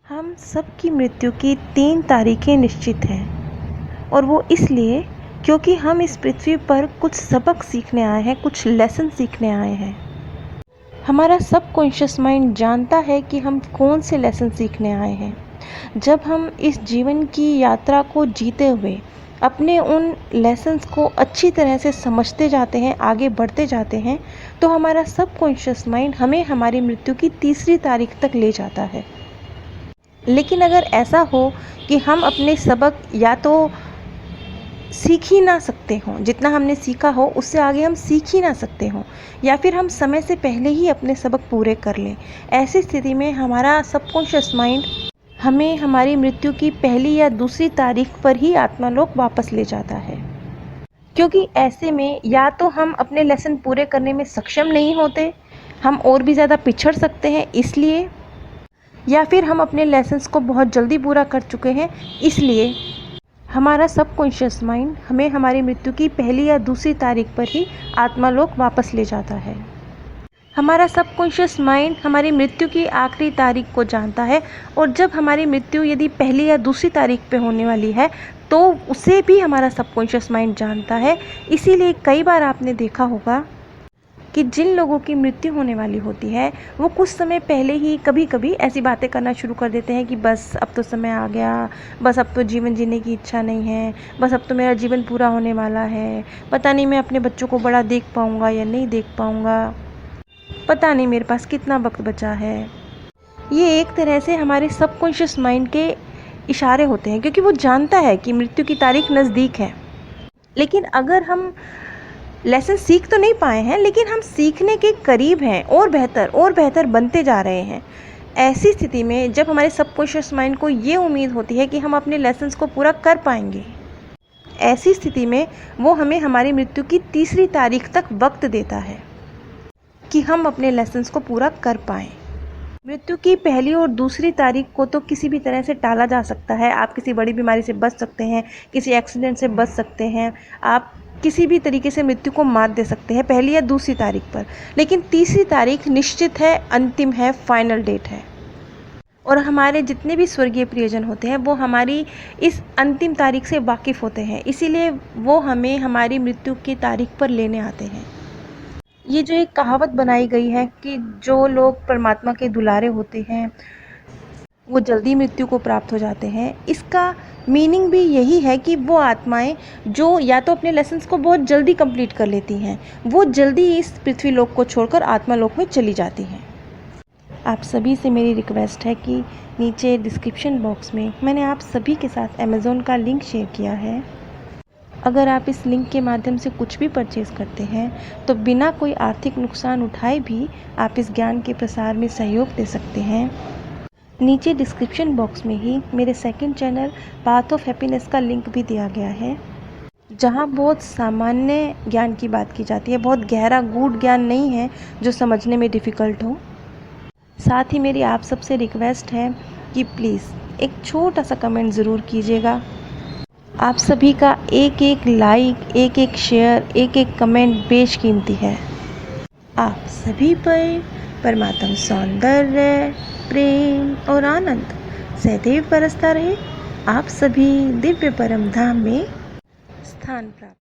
हम सबकी मृत्यु की 3 तारीखें निश्चित हैं और वो इसलिए क्योंकि हम इस पृथ्वी पर कुछ सबक सीखने आए हैं, कुछ लेसन सीखने आए हैं। हमारा सबकॉन्शियस माइंड जानता है कि हम कौन से लेसन सीखने आए हैं। जब हम इस जीवन की यात्रा को जीते हुए अपने उन लेसन्स को अच्छी तरह से समझते जाते हैं, आगे बढ़ते जाते हैं, तो हमारा सबकॉन्शियस माइंड हमें हमारी मृत्यु की तीसरी तारीख तक ले जाता है। लेकिन अगर ऐसा हो कि हम अपने सबक या तो सीख ही ना सकते हों, जितना हमने सीखा हो उससे आगे हम सीख ही ना सकते हों, या फिर हम समय से पहले ही अपने सबक पूरे कर लें, ऐसी स्थिति में हमारा सबकॉन्शियस माइंड हमें हमारी मृत्यु की पहली या दूसरी तारीख पर ही आत्मालोक वापस ले जाता है। क्योंकि ऐसे में या तो हम अपने लेसन पूरे करने में सक्षम नहीं होते, हम और भी ज़्यादा पिछड़ सकते हैं इसलिए, या फिर हम अपने लेसन्स को बहुत जल्दी पूरा कर चुके हैं इसलिए हमारा सबकॉन्शियस माइंड हमें हमारी मृत्यु की पहली या दूसरी तारीख पर ही आत्मालोक वापस ले जाता है। हमारा सबकॉन्शियस माइंड हमारी मृत्यु की आखिरी तारीख को जानता है और जब हमारी मृत्यु यदि पहली या दूसरी तारीख पे होने वाली है तो उसे भी हमारा सबकॉन्शियस माइंड जानता है। इसीलिए कई बार आपने देखा होगा कि जिन लोगों की मृत्यु होने वाली होती है वो कुछ समय पहले ही कभी कभी ऐसी बातें करना शुरू कर देते हैं कि बस अब तो समय आ गया, बस अब तो जीवन जीने की इच्छा नहीं है, बस अब तो मेरा जीवन पूरा होने वाला है, पता नहीं मैं अपने बच्चों को बड़ा देख पाऊँगा या नहीं देख पाऊँगा, पता नहीं मेरे पास कितना वक्त बचा है। ये एक तरह से हमारे सबकॉन्शियस माइंड के इशारे होते हैं, क्योंकि वो जानता है कि मृत्यु की तारीख नज़दीक है। लेकिन अगर हम लेसन सीख तो नहीं पाए हैं, लेकिन हम सीखने के करीब हैं और बेहतर बनते जा रहे हैं। ऐसी स्थिति में जब हमारे सबकॉन्शियस माइंड को ये उम्मीद होती है कि हम अपने लेसन्स को पूरा कर पाएंगे, ऐसी स्थिति में वो हमें हमारी मृत्यु की तीसरी तारीख तक वक्त देता है कि हम अपने लेसन्स को पूरा कर पाएँ। मृत्यु की पहली और दूसरी तारीख को तो किसी भी तरह से टाला जा सकता है। आप किसी बड़ी बीमारी से बच सकते हैं, किसी एक्सीडेंट से बच सकते हैं, आप किसी भी तरीके से मृत्यु को मात दे सकते हैं पहली या दूसरी तारीख पर। लेकिन तीसरी तारीख निश्चित है, अंतिम है, फाइनल डेट है। और हमारे जितने भी स्वर्गीय प्रियजन होते हैं वो हमारी इस अंतिम तारीख से वाकिफ़ होते हैं, इसीलिए वो हमें हमारी मृत्यु की तारीख पर लेने आते हैं। ये जो एक कहावत बनाई गई है कि जो लोग परमात्मा के दुलारे होते हैं वो जल्दी मृत्यु को प्राप्त हो जाते हैं, इसका मीनिंग भी यही है कि वो आत्माएं जो या तो अपने लेसन्स को बहुत जल्दी कंप्लीट कर लेती हैं, वो जल्दी इस पृथ्वी लोक को छोड़कर आत्मालोक में चली जाती हैं। आप सभी से मेरी रिक्वेस्ट है कि नीचे डिस्क्रिप्शन बॉक्स में मैंने आप सभी के साथ अमेज़ॉन का लिंक शेयर किया है। अगर आप इस लिंक के माध्यम से कुछ भी परचेज़ करते हैं तो बिना कोई आर्थिक नुकसान उठाए भी आप इस ज्ञान के प्रसार में सहयोग दे सकते हैं। नीचे डिस्क्रिप्शन बॉक्स में ही मेरे second channel path of happiness का लिंक भी दिया गया है, जहां बहुत सामान्य ज्ञान की बात की जाती है, बहुत गहरा गूढ़ ज्ञान नहीं है जो समझने में डिफ़िकल्ट हो। साथ ही मेरी आप सबसे रिक्वेस्ट है कि प्लीज़ एक छोटा सा कमेंट ज़रूर कीजिएगा। आप सभी का एक एक लाइक, एक एक शेयर, एक एक कमेंट बेशकीमती है। आप सभी पर परमात्मा सौंदर्य, प्रेम और आनंद सदैव बरसता रहे। आप सभी दिव्य परम धाम में स्थान प्राप्त